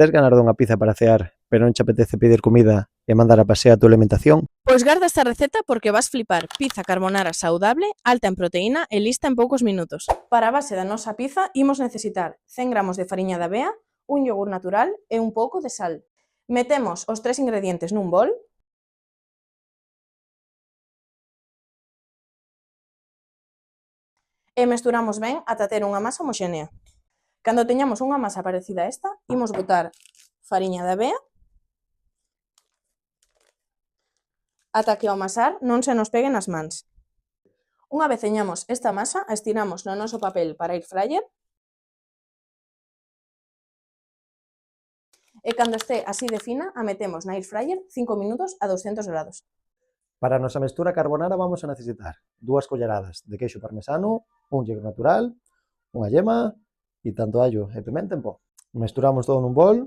Tes ganas dunha pizza para cear, pero non che apetece pedir comida e mandar a paseo a tua alimentación? Pois garda esta receta porque vas flipar. Pizza carbonara saudable, alta en proteína e lista en poucos minutos. Para a base da nosa pizza imos necesitar 100 gramos de fariña de avea, un yogur natural e un pouco de sal. Metemos os 3 ingredientes nun bol e mesturamos ben ata ter unha masa homoxénea. Cando teñamos unha masa parecida a esta, imos botar fariña de avea ata que ao amasar non se nos pegue nas mans. Unha vez teñamos esta masa, a estiramos no noso papel para air fryer e cando este así de fina, a metemos na air fryer 5 minutos a 200 grados. Para a nosa mestura carbonara vamos a necesitar 2 colleradas de queixo parmesano, un yogur natural, unha yema e tanto allo e pimenta en pó. Mesturamos todo nun bol.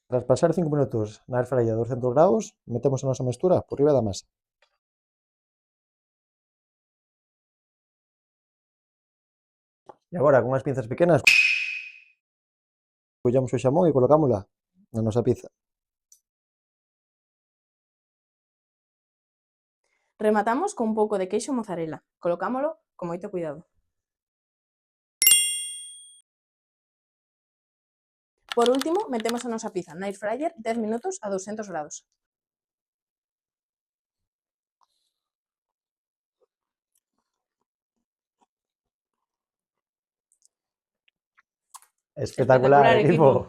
Tras pasar 5 minutos na air fryer a 200 grados, metemos a nosa mestura por riba da masa. E agora, con unhas pinzas pequenas, collamos o xamón e colocámola na nosa pizza. Rematamos con un pouco de queixo mozzarella. Colocámolo con moito cuidado. Por último, metemos a nosa pizza na air fryer 10 minutos a 200 grados. Espectacular, equipo!